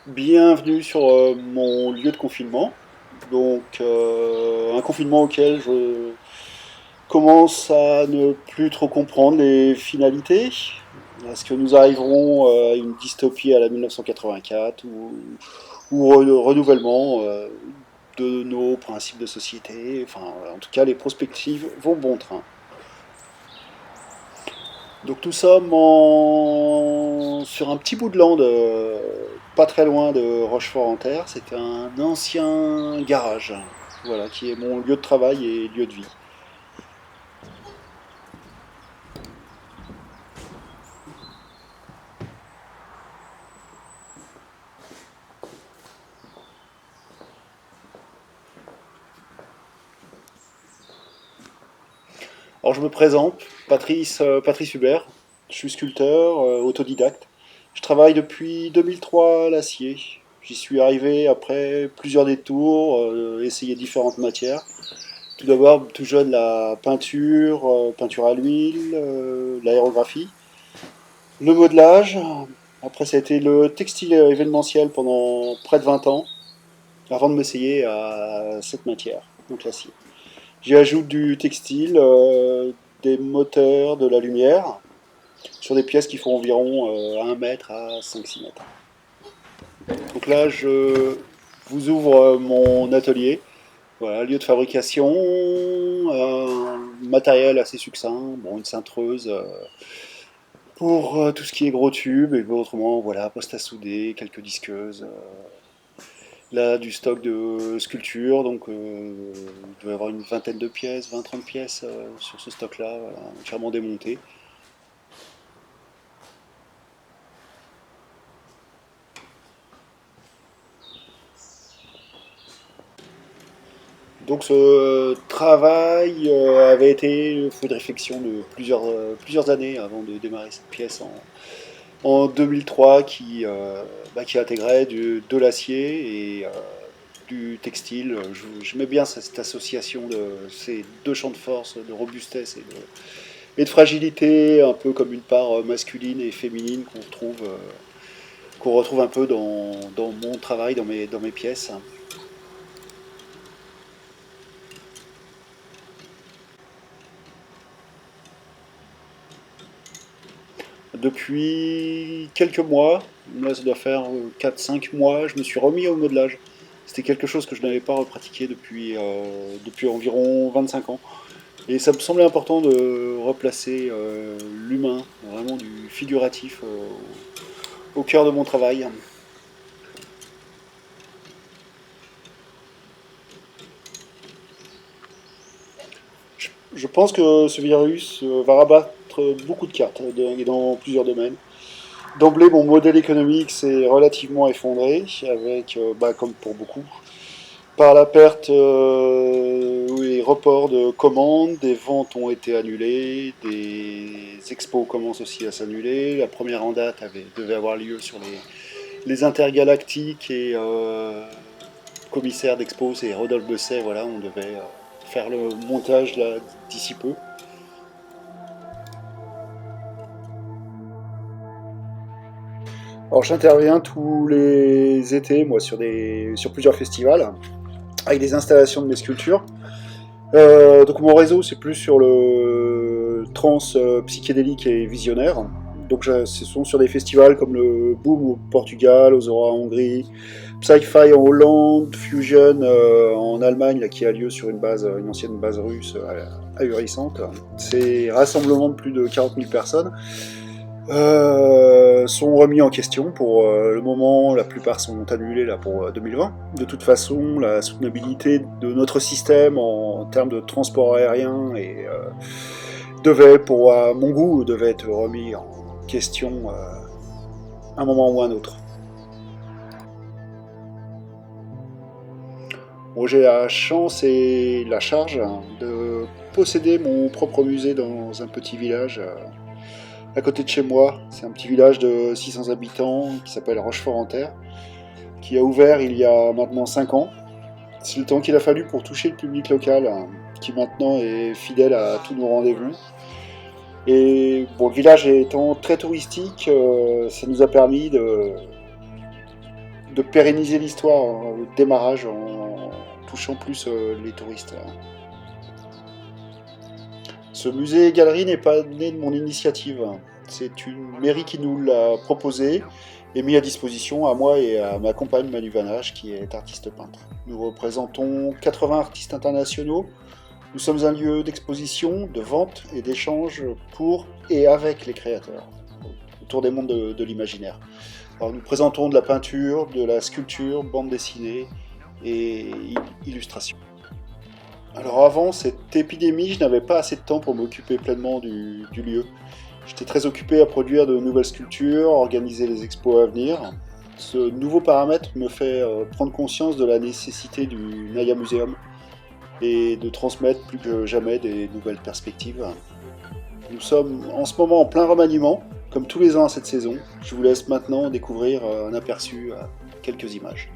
Bienvenue sur mon lieu de confinement. Un confinement auquel je commence à ne plus trop comprendre les finalités. Est-ce que nous arriverons à une dystopie à la 1984 ou renouvellement de nos principes de société? Enfin, en tout cas, les perspectives vont bon train. Donc nous sommes sur un petit bout de land, pas très loin de Rochefort-en-Terre. C'est un ancien garage, voilà, qui est mon lieu de travail et lieu de vie. Alors je me présente, Patrice Hubert. Je suis sculpteur, autodidacte. Je travaille depuis 2003 à l'acier. J'y suis arrivé après plusieurs détours, essayer différentes matières. Tout d'abord, tout jeune, la peinture, peinture à l'huile, l'aérographie. Le modelage, après ça a été le textile événementiel pendant près de 20 ans, avant de m'essayer à cette matière, donc l'acier. J'y ajoute du textile, des moteurs, de la lumière, sur des pièces qui font environ 1 mètre à 5-6 mètres. Donc là, je vous ouvre mon atelier. Voilà, lieu de fabrication, matériel assez succinct, bon, une cintreuse, pour tout ce qui est gros tubes, et autrement, voilà, poste à souder, quelques disqueuses. Là, du stock de sculptures, donc il doit y avoir une vingtaine de pièces, 20-30 pièces sur ce stock-là, voilà, entièrement démonté. Donc ce travail avait été fait de réflexion de plusieurs années avant de démarrer cette pièce en 2003 qui intégrait de l'acier et du textile. J'aimais bien cette association de ces deux champs de force, de robustesse et de fragilité, un peu comme une part masculine et féminine qu'on retrouve un peu dans mon travail, dans mes pièces. Depuis quelques mois, là ça doit faire 4-5 mois, je me suis remis au modelage. C'était quelque chose que je n'avais pas repratiqué depuis environ 25 ans. Et ça me semblait important de replacer l'humain, vraiment du figuratif, au cœur de mon travail. Je pense que ce virus va rabattre beaucoup de cartes et dans plusieurs domaines. D'emblée, mon modèle économique s'est relativement effondré, avec, comme pour beaucoup, par la perte ou les reports de commandes, des ventes ont été annulées, des expos commencent aussi à s'annuler. La première en date devait avoir lieu sur les intergalactiques et commissaire d'expo, c'est Rodolphe Besset, voilà, on devait faire le montage là d'ici peu. Alors j'interviens tous les étés, moi, sur plusieurs festivals, avec des installations de mes sculptures. Donc mon réseau, c'est plus sur le trans psychédélique et visionnaire. Donc ce sont sur des festivals comme le Boom au Portugal, Ozora en Hongrie, Psy-Fi en Hollande, Fusion en Allemagne, là, qui a lieu sur une ancienne base russe ahurissante. Ces rassemblements de plus de 40 000 personnes sont remis en question. Pour le moment, la plupart sont annulés là, pour 2020. De toute façon, la soutenabilité de notre système en termes de transport aérien pour mon goût, devait être remis en question un moment ou un autre. Bon, j'ai la chance et la charge de posséder mon propre musée dans un petit village à côté de chez moi. C'est un petit village de 600 habitants qui s'appelle Rochefort-en-Terre, qui a ouvert il y a maintenant 5 ans. C'est le temps qu'il a fallu pour toucher le public local, qui maintenant est fidèle à tous nos rendez-vous. Et bon, le village étant très touristique, ça nous a permis de pérenniser l'histoire au démarrage en touchant plus les touristes. Ce musée-galerie n'est pas né de mon initiative. C'est une mairie qui nous l'a proposé et mis à disposition à moi et à ma compagne Manu Vanage, qui est artiste peintre. Nous représentons 80 artistes internationaux. Nous sommes un lieu d'exposition, de vente et d'échange pour et avec les créateurs, autour des mondes de l'imaginaire. Alors, nous présentons de la peinture, de la sculpture, bande dessinée et illustration. Alors avant cette épidémie, je n'avais pas assez de temps pour m'occuper pleinement du lieu. J'étais très occupé à produire de nouvelles sculptures, organiser les expos à venir. Ce nouveau paramètre me fait prendre conscience de la nécessité du Naya Museum et de transmettre plus que jamais des nouvelles perspectives. Nous sommes en ce moment en plein remaniement, comme tous les ans à cette saison. Je vous laisse maintenant découvrir un aperçu à quelques images.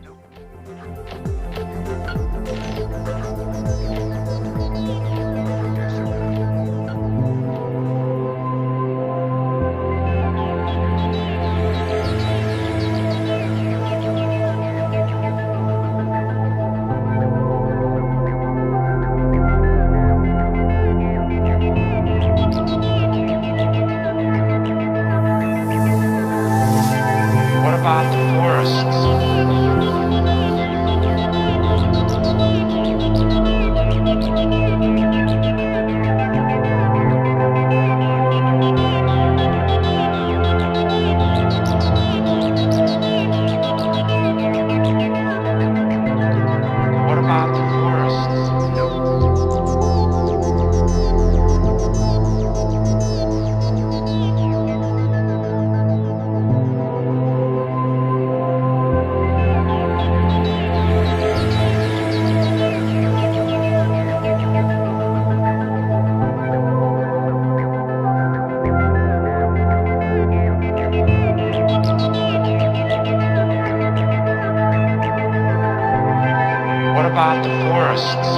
What about the forests? What about the forests? What about the forests?